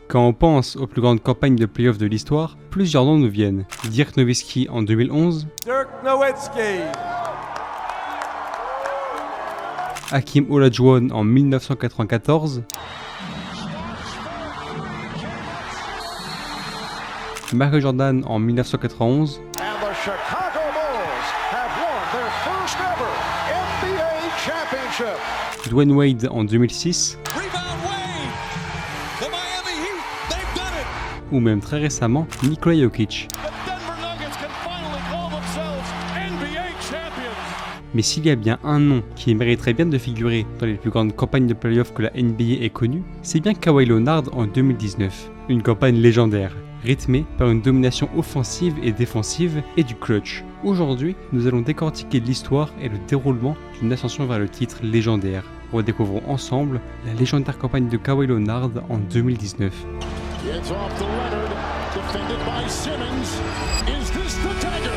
Quand on pense aux plus grandes campagnes de playoffs de l'histoire, plusieurs noms nous viennent. Dirk Nowitzki en 2011, Dirk Nowitzki, Hakeem Olajuwon en 1994, Michael Jordan en 1991, And the Chicago Bulls have won their first ever NBA championship. Dwayne Wade en 2006, Rebound Wade. The Miami Heat, they've done it. ou même très récemment Nikola Jokic. The Denver Nuggets can finally call themselves NBA champions. Mais s'il y a bien un nom qui mériterait bien de figurer dans les plus grandes campagnes de playoffs que la NBA ait connues, c'est bien Kawhi Leonard en 2019. Une campagne légendaire, rythmée par une domination offensive et défensive et du clutch. Aujourd'hui, nous allons décortiquer l'histoire et le déroulement d'une ascension vers le titre légendaire. Redécouvrons ensemble la légendaire campagne de Kawhi Leonard en 2019. It's off to Leonard, defended by Simmons. Is this the dagger?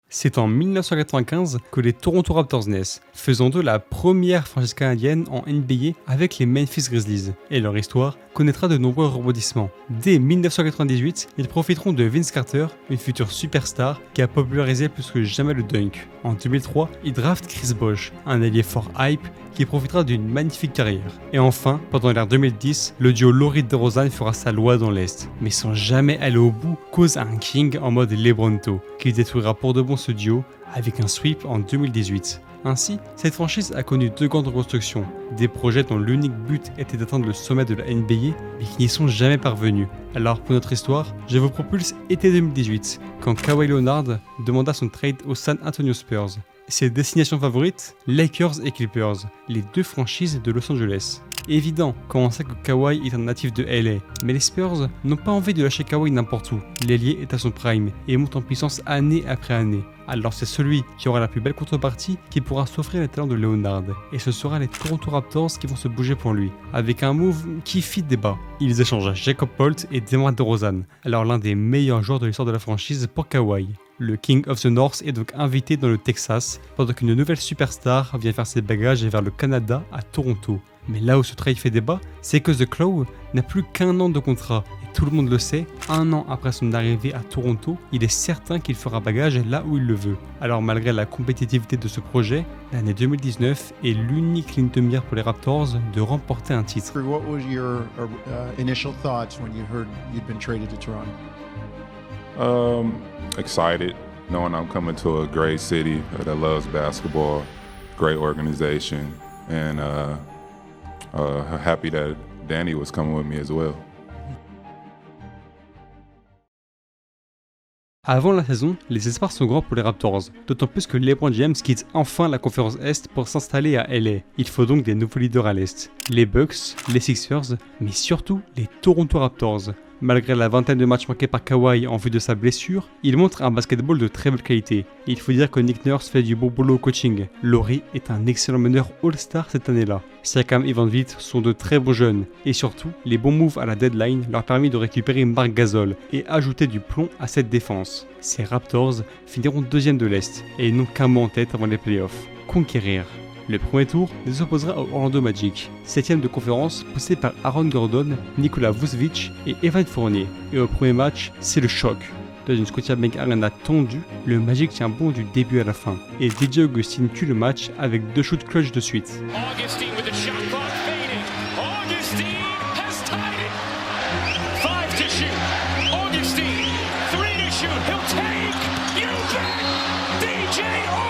C'est en 1995 que les Toronto Raptors naissent, faisant d'eux la première franchise canadienne en NBA avec les Memphis Grizzlies. Et leur histoire connaîtra de nombreux rebondissements. Dès 1998, ils profiteront de Vince Carter, une future superstar qui a popularisé plus que jamais le dunk. En 2003, ils draftent Chris Bosh, un ailier fort hype qui profitera d'une magnifique carrière. Et enfin, pendant l'ère 2010, le duo Laurie-DeRozan fera sa loi dans l'Est, mais sans jamais aller au bout, cause à un King en mode LeBronto, qui détruira pour de bon ce duo avec un sweep en 2018. Ainsi, cette franchise a connu deux grandes reconstructions, des projets dont l'unique but était d'atteindre le sommet de la NBA, mais qui n'y sont jamais parvenus. Alors pour notre histoire, je vous propulse été 2018, quand Kawhi Leonard demanda son trade au San Antonio Spurs. Ses destinations favorites, Lakers et Clippers, les deux franchises de Los Angeles. Évident quand on sait que Kawhi est un natif de LA, mais les Spurs n'ont pas envie de lâcher Kawhi n'importe où. L'ailier est à son prime et monte en puissance année après année. Alors c'est celui qui aura la plus belle contrepartie qui pourra s'offrir les talents de Leonard. Et ce sera les Toronto Raptors qui vont se bouger pour lui, avec un move qui fit débat. Ils échangent Jakob Poeltl et DeMar DeRozan, alors l'un des meilleurs joueurs de l'histoire de la franchise pour Kawhi. Le King of the North est donc invité dans le Texas, pendant qu'une nouvelle superstar vient faire ses bagages vers le Canada à Toronto. Mais là où ce trade fait débat, c'est que The Claw n'a plus qu'un an de contrat. Et tout le monde le sait, un an après son arrivée à Toronto, il est certain qu'il fera bagage là où il le veut. Alors malgré la compétitivité de ce projet, l'année 2019 est l'unique ligne de mire pour les Raptors de remporter un titre. What was your initial thoughts when you heard you'd been traded to Toronto? Excited, knowing I'm coming to a great city that loves basketball, great organization, and happy that Danny was coming with me as well. Avant la saison, les espoirs sont grands pour les Raptors, d'autant plus que LeBron James quitte enfin la conférence Est pour s'installer à LA. Il faut donc des nouveaux leaders à l'Est. Les Bucks, les Sixers, mais surtout les Toronto Raptors. Malgré la vingtaine de matchs manqués par Kawhi en vue de sa blessure, il montre un basketball de très belle qualité. Il faut dire que Nick Nurse fait du bon boulot au coaching. Laurie est un excellent meneur All-Star cette année-là. Siakam et Van Vliet sont de très bons jeunes. Et surtout, les bons moves à la deadline leur permis de récupérer Marc Gasol et ajouter du plomb à cette défense. Ces Raptors finiront deuxième de l'Est et ils n'ont qu'un mot en tête avant les playoffs: conquérir. Le premier tour les opposera au Orlando Magic, 7ème de conférence poussé par Aaron Gordon, Nikola Vucevic et Evan Fournier. Et au premier match, c'est le choc. Dans une Scotiabank Arena tendue, le Magic tient bon du début à la fin. Et DJ Augustin tue le match avec 2 shoots clutch de suite. Augustine with the shot clock fading. Augustine has tied it. 5 to shoot. Augustine, 3 to shoot. He'll take. You bet. DJ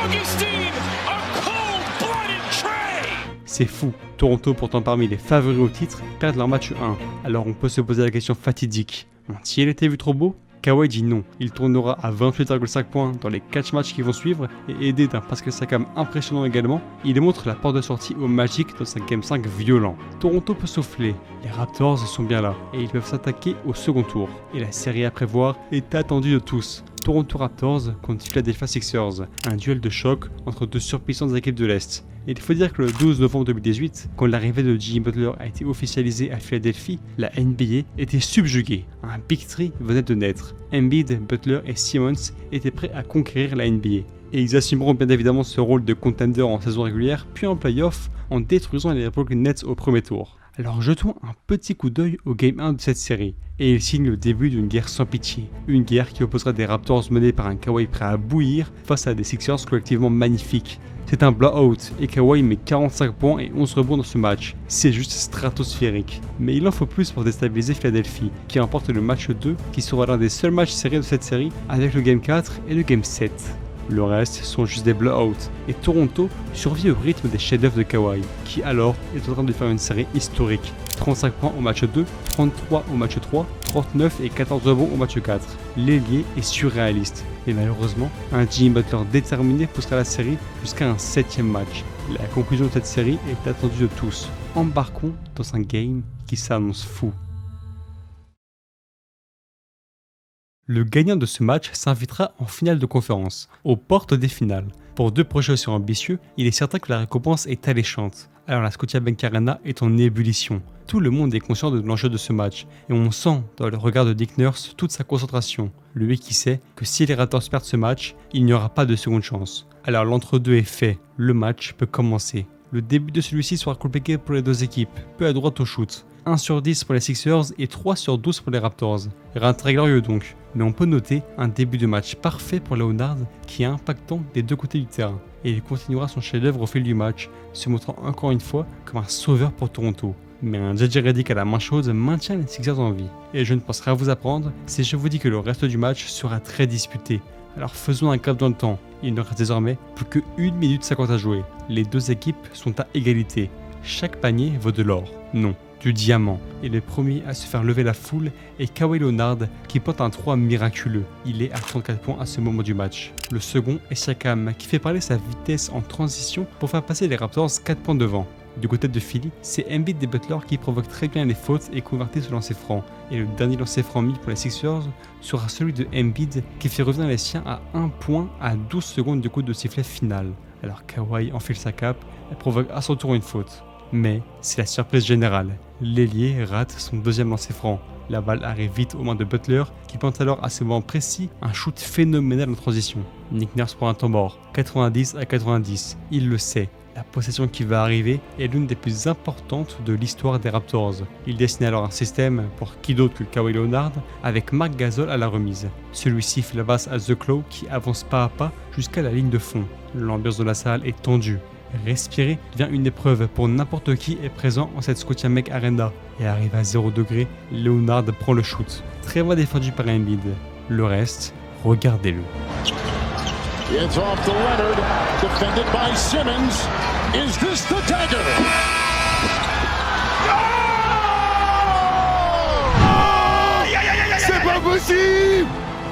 Augustine, a cold-blooded tray. C'est fou. Toronto, pourtant parmi les favoris au titre, perdent leur match 1. Alors on peut se poser la question fatidique. Ont-ils été vus trop beau? Kawhi dit non, il tournera à 28,5 points dans les 4 matchs qui vont suivre et aidé d'un Pascal Siakam impressionnant également, il montre la porte de sortie au Magic dans un Game 5 violent. Toronto peut souffler, les Raptors sont bien là et ils peuvent s'attaquer au second tour. Et la série à prévoir est attendue de tous. Toronto Raptors contre Philadelphia Sixers, un duel de choc entre deux surpuissantes équipes de l'Est. Et il faut dire que le 12 novembre 2018, quand l'arrivée de Jimmy Butler a été officialisée à Philadelphie, la NBA était subjuguée. Un Big Three venait de naître. Embiid, Butler et Simmons étaient prêts à conquérir la NBA. Et ils assumeront bien évidemment ce rôle de contender en saison régulière, puis en playoff, en détruisant les Brooklyn Nets au premier tour. Alors jetons un petit coup d'œil au Game 1 de cette série, et il signe le début d'une guerre sans pitié. Une guerre qui opposera des Raptors menés par un Kawhi prêt à bouillir face à des Sixers collectivement magnifiques. C'est un blowout, et Kawhi met 45 points et 11 rebonds dans ce match. C'est juste stratosphérique. Mais il en faut plus pour déstabiliser Philadelphie, qui remporte le match 2, qui sera l'un des seuls matchs serrés de cette série, avec le Game 4 et le Game 7. Le reste sont juste des blowouts, et Toronto survit au rythme des chefs-d'œuvre de Kawhi, qui alors est en train de faire une série historique. 35 points au match 2, 33 au match 3, 39 et 14 rebonds au match 4. L'ailier est surréaliste, et malheureusement, un Jimmy Butler déterminé poussera la série jusqu'à un 7ème match. La conclusion de cette série est attendue de tous. Embarquons dans un game qui s'annonce fou. Le gagnant de ce match s'invitera en finale de conférence, aux portes des finales. Pour deux projets aussi ambitieux, il est certain que la récompense est alléchante. Alors la Scotiabank Arena est en ébullition. Tout le monde est conscient de l'enjeu de ce match, et on sent dans le regard de Nick Nurse toute sa concentration. Lui qui sait que si les Raptors perdent ce match, il n'y aura pas de seconde chance. Alors l'entre-deux est fait, le match peut commencer. Le début de celui-ci sera compliqué pour les deux équipes, peu à droite au shoot. 1 sur 10 pour les Sixers et 3 sur 12 pour les Raptors. Rien de très glorieux donc, mais on peut noter un début de match parfait pour Leonard qui est impactant des deux côtés du terrain. Et il continuera son chef-d'œuvre au fil du match, se montrant encore une fois comme un sauveur pour Toronto. Mais un JJ Redick à la main chaude maintient les Sixers en vie. Et je ne penserai à vous apprendre si je vous dis que le reste du match sera très disputé. Alors faisons un cap dans le temps. Il ne reste désormais plus que 1 minute 50 à jouer. Les deux équipes sont à égalité. Chaque panier vaut de l'or. Non, du diamant. Et le premier à se faire lever la foule est Kawhi Leonard qui porte un 3 miraculeux. Il est à 34 points à ce moment du match. Le second est Siakam qui fait parler sa vitesse en transition pour faire passer les Raptors 4 points devant. Du côté de Philly, c'est Embiid et Butler qui provoquent très bien les fautes et convertissent ce lancer franc. Et le dernier lancer franc mis pour les Sixers sera celui de Embiid qui fait revenir les siens à 1 point à 12 secondes du coup de sifflet final. Alors Kawhi enfile sa cape et provoque à son tour une faute. Mais c'est la surprise générale. L'ailier rate son deuxième lancer franc. La balle arrive vite aux mains de Butler qui plante alors à ce moment précis un shoot phénoménal en transition. Nick Nurse prend un temps mort, 90 à 90. Il le sait. La possession qui va arriver est l'une des plus importantes de l'histoire des Raptors. Il dessine alors un système pour qui d'autre que Kawhi Leonard avec Marc Gasol à la remise. Celui-ci fait la passe à The Claw qui avance pas à pas jusqu'à la ligne de fond. L'ambiance de la salle est tendue. Respirer devient une épreuve pour n'importe qui est présent en cette Scotiabank Arena. Et arrivé à 0 degré, Leonard prend le shoot. Très bien défendu par Embiid. Le reste, regardez-le. It's off to Leonard, defended by Simmons. Is this the dagger? C'est pas possible!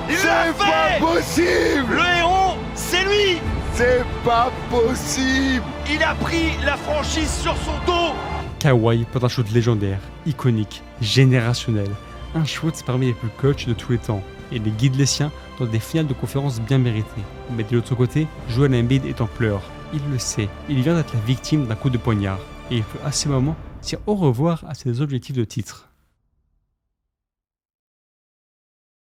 C'est pas possible! Le héros, c'est lui! C'est pas possible! Il a pris la franchise sur son dos! Kawhi porte un shoot légendaire, iconique, générationnel. Un shoot parmi les plus clutch de tous les temps. Et il guide les siens dans des finales de conférence bien méritées. Mais de l'autre côté, Joel Embiid est en pleurs. Il le sait, il vient d'être la victime d'un coup de poignard. Et il peut à ce moment dire au revoir à ses objectifs de titre.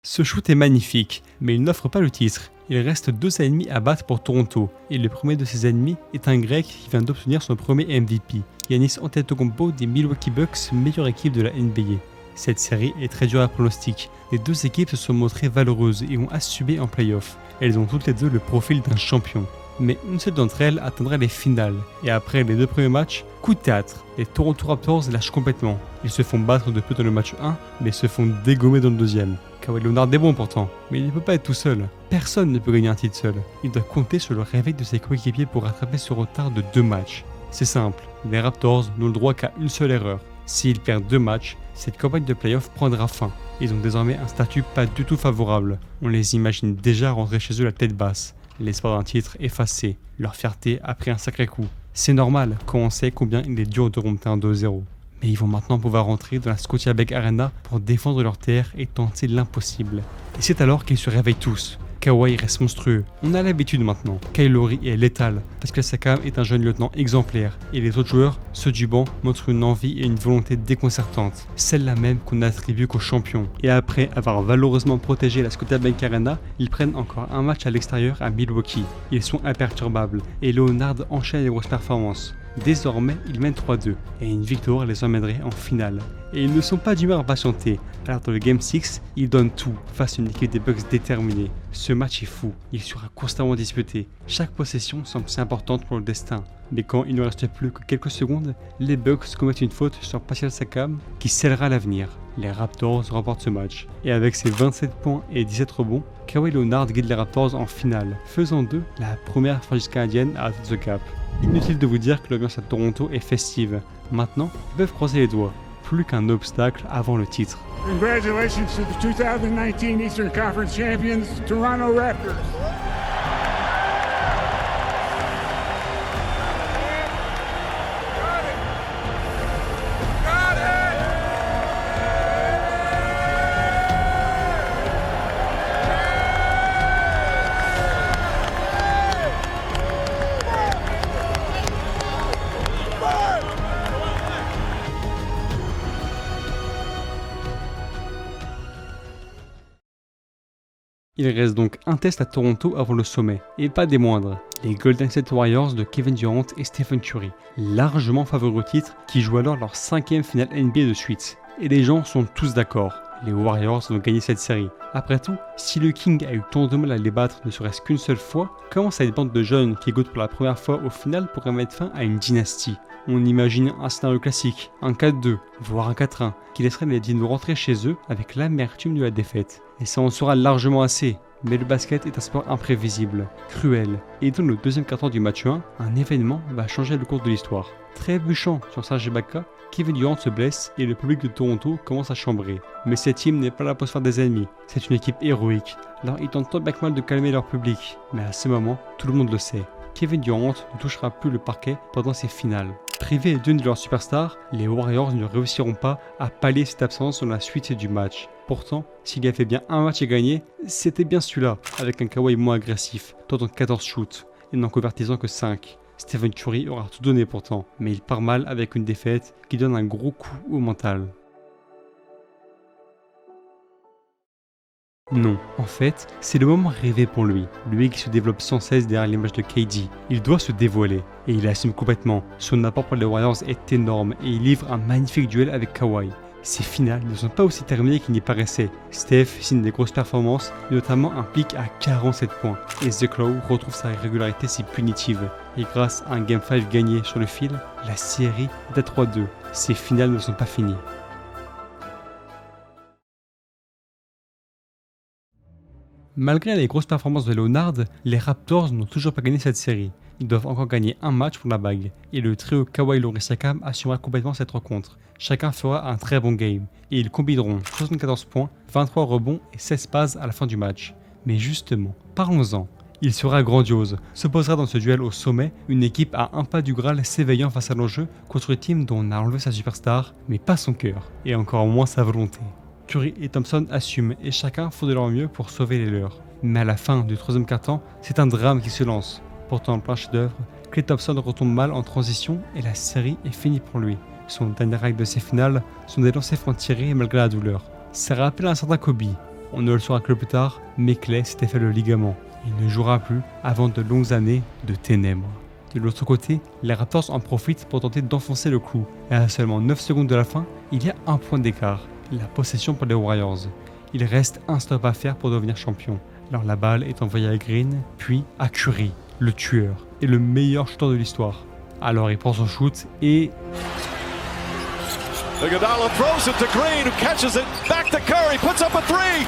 Ce shoot est magnifique, mais il n'offre pas le titre. Il reste 2 ennemis à battre pour Toronto, et le premier de ses ennemis est un grec qui vient d'obtenir son premier MVP, Giannis Antetokounmpo des Milwaukee Bucks, meilleure équipe de la NBA. Cette série est très dure à pronostic. Les deux équipes se sont montrées valeureuses et ont assumé en play-off. Elles ont toutes les deux le profil d'un champion. Mais une seule d'entre elles atteindra les finales. Et après les 2 premiers matchs, coup de théâtre. Les Toronto Raptors lâchent complètement. Ils se font battre de peu dans le match 1, mais se font dégommer dans le deuxième. Kawhi Leonard est bon pourtant, mais il ne peut pas être tout seul. Personne ne peut gagner un titre seul. Il doit compter sur le réveil de ses coéquipiers pour rattraper ce retard de 2 matchs. C'est simple, les Raptors n'ont le droit qu'à une seule erreur. S'ils perdent 2 matchs, cette campagne de play-off prendra fin. Ils ont désormais un statut pas du tout favorable. On les imagine déjà rentrer chez eux la tête basse. L'espoir d'un titre effacé. Leur fierté a pris un sacré coup. C'est normal quand on sait combien il est dur de remonter un 2-0. Mais ils vont maintenant pouvoir rentrer dans la Scotiabank Arena pour défendre leur terre et tenter l'impossible. Et c'est alors qu'ils se réveillent tous. Kawhi reste monstrueux. On a l'habitude maintenant. Kyle Lowry est létal. Pascal Siakam est un jeune lieutenant exemplaire. Et les autres joueurs, ceux du banc, montrent une envie et une volonté déconcertante. Celle-là même qu'on n'attribue qu'aux champions. Et après avoir valeureusement protégé la Scotiabank Arena, ils prennent encore un match à l'extérieur à Milwaukee. Ils sont imperturbables. Et Leonard enchaîne les grosses performances. Désormais, ils mènent 3-2 et une victoire les emmènerait en finale. Et ils ne sont pas d'humeur à patienter. Alors dans le Game 6, ils donnent tout face à une équipe des Bucks déterminée. Ce match est fou, il sera constamment disputé. Chaque possession semble si importante pour le destin. Mais quand il ne reste plus que quelques secondes, les Bucks commettent une faute sur Pascal Siakam qui scellera l'avenir. Les Raptors remportent ce match. Et avec ses 27 points et 17 rebonds, Kawhi Leonard guide les Raptors en finale, faisant d'eux la première franchise canadienne à atteindre the cap. Inutile de vous dire que l'ambiance à Toronto est festive. Maintenant, ils peuvent croiser les doigts. Plus qu'un obstacle avant le titre. Congratulations to the 2019 Eastern Conference champions, Toronto Raptors. Il reste donc un test à Toronto avant le sommet, et pas des moindres, les Golden State Warriors de Kevin Durant et Stephen Curry, largement favoris au titre, qui jouent alors leur 5e finale NBA de suite. Et les gens sont tous d'accord, les Warriors vont gagner cette série. Après tout, si le King a eu tant de mal à les battre ne serait-ce qu'une seule fois, comment cette bande de jeunes qui goûtent pour la première fois au final pourrait mettre fin à une dynastie? On imagine un scénario classique, un 4-2, voire un 4-1, qui laisserait les Dinos rentrer chez eux avec l'amertume de la défaite. Et ça en sera largement assez, mais le basket est un sport imprévisible, cruel, et dans le deuxième quart-temps du match 1, un événement va changer le cours de l'histoire. Trébuchant sur Serge Ibaka, Kevin Durant se blesse et le public de Toronto commence à chambrer. Mais cette team n'est pas là pour se faire des ennemis, c'est une équipe héroïque, alors ils tentent tant bien que mal de calmer leur public. Mais à ce moment, tout le monde le sait, Kevin Durant ne touchera plus le parquet pendant ces finales. Privés d'une de leurs superstars, les Warriors ne réussiront pas à pallier cette absence dans la suite du match. Pourtant, s'il y avait bien un match à gagner, c'était bien celui-là, avec un Kawhi moins agressif, tentant 14 shoots, et n'en convertissant que 5. Stephen Curry aura tout donné pourtant, mais il part mal avec une défaite qui donne un gros coup au mental. Non, en fait, c'est le moment rêvé pour lui qui se développe sans cesse derrière l'image de KD. Il doit se dévoiler, et il assume complètement. Son apport pour les Warriors est énorme, et il livre un magnifique duel avec Kawhi. Ces finales ne sont pas aussi terminées qu'il n'y paraissait. Steph signe des grosses performances, notamment un pic à 47 points, et The Claw retrouve sa régularité si punitive. Et grâce à un Game 5 gagné sur le fil, la série est à 3-2. Ces finales ne sont pas finies. Malgré les grosses performances de Leonard, les Raptors n'ont toujours pas gagné cette série. Ils doivent encore gagner un match pour la bague, et le trio Kawhi Lowry Siakam assurera complètement cette rencontre. Chacun fera un très bon game, et ils combineront 74 points, 23 rebonds et 16 passes à la fin du match. Mais justement, parlons-en. Il sera grandiose, s'opposera dans ce duel au sommet, une équipe à un pas du Graal s'éveillant face à l'enjeu contre une team dont on a enlevé sa superstar, mais pas son cœur, et encore moins sa volonté. Curry et Thompson assument et chacun font de leur mieux pour sauver les leurs. Mais à la fin du troisième quart-temps, c'est un drame qui se lance. Pourtant en plein chef-d'œuvre, Klay Thompson retombe mal en transition et la série est finie pour lui. Son dernier acte de ces finales sont des lancers francs tirés malgré la douleur. Ça rappelle un certain Kobe. On ne le saura que plus tard, mais Klay s'était fait le ligament. Il ne jouera plus avant de longues années de ténèbres. De l'autre côté, les Raptors en profitent pour tenter d'enfoncer le clou. Et à seulement 9 secondes de la fin, il y a un point d'écart. La possession pour les Warriors. Il reste un stop à faire pour devenir champion. Alors la balle est envoyée à Green, puis à Curry, le tueur et le meilleur shooter de l'histoire. Alors il prend son shoot et... Iguodala throws it to Green, who catches it. Back to Curry, puts up a three.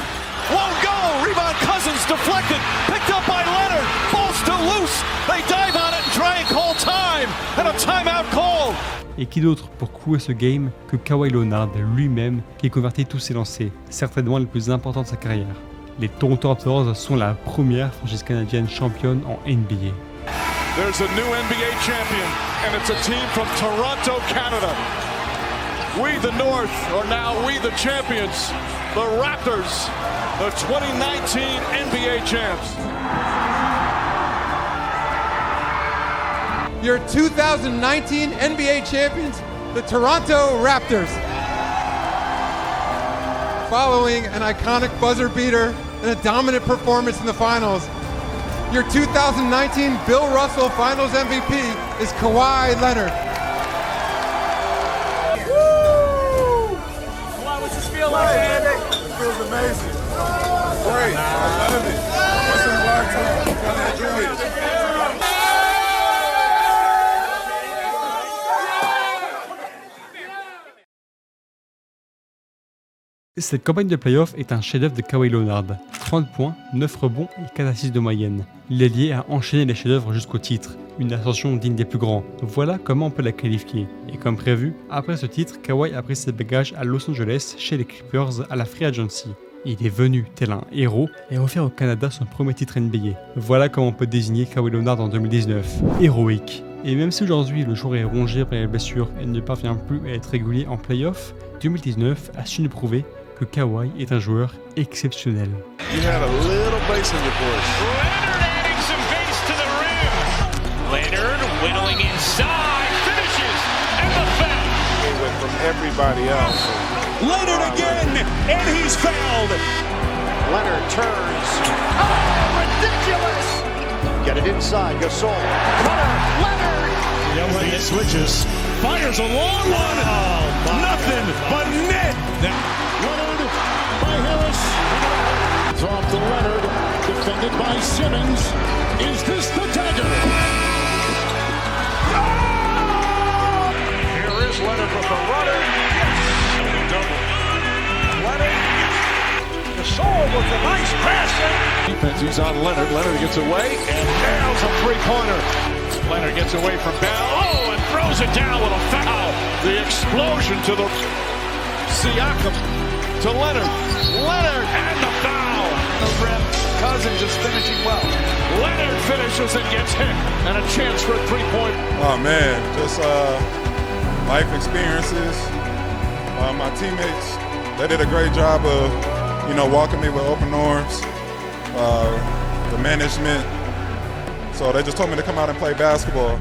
Won't go. Rebound Cousins deflected. Picked up by Leonard. Ball still loose. They dive on it and try and call time. And a timeout called. Et qui d'autre pour clouer ce game que Kawhi Leonard lui-même qui convertit tous ses lancers, certainement le plus important de sa carrière. Les Toronto Raptors sont la première franchise canadienne championne en NBA. There's a new NBA champion and it's a team from Toronto, Canada. We the North are now we the champions. The Raptors, the 2019 NBA champs. Your 2019 NBA champions, the Toronto Raptors. Following an iconic buzzer beater and a dominant performance in the finals, your 2019 Bill Russell Finals MVP is Kawhi Leonard. Woo! Kawhi, what's this feel like, man? It feels amazing. Great. I love it. What's in our time? Gotta enjoy it. Cette campagne de playoff est un chef-d'œuvre de Kawhi Leonard. 30 points, 9 rebonds et 4 assists de moyenne. L'ailier a enchaîné les chefs-d'œuvre jusqu'au titre, une ascension digne des plus grands. Voilà comment on peut la qualifier. Et comme prévu, après ce titre, Kawhi a pris ses bagages à Los Angeles chez les Clippers à la Free Agency. Il est venu tel un héros et a offert au Canada son premier titre NBA. Voilà comment on peut désigner Kawhi Leonard en 2019. Héroïque. Et même si aujourd'hui le joueur est rongé par les blessures et ne parvient plus à être régulier en playoff, 2019 a su nous prouver que Kawhi est un joueur exceptionnel. You had a little bass in your voice. Leonard adding some bass to the rim. Leonard whittling inside, finishes, and the foul. From everybody else. Leonard again, and he's fouled. Leonard turns. Oh, ridiculous! Get it inside, Gasol. Leonard! He switches, fires a long one. Oh, nothing but net. Leonard by Harris. It's off to Leonard, defended by Simmons. Is this the dagger? Oh! Here is Leonard with the runner. Yes! Double. Leonard. Gasol with a nice pass. Defense, he's on Leonard. Leonard gets away and nails a three-pointer. Leonard gets away from Bell. Oh, and throws it down with a foul. The explosion to the Siakam to Leonard. Leonard and the foul. The rim. Cousins is finishing well. Leonard finishes and gets hit, and a chance for a three-point. Oh man, just life experiences. My teammates, they did a great job of, welcoming me with open arms. The management, so they just told me to come out and play basketball.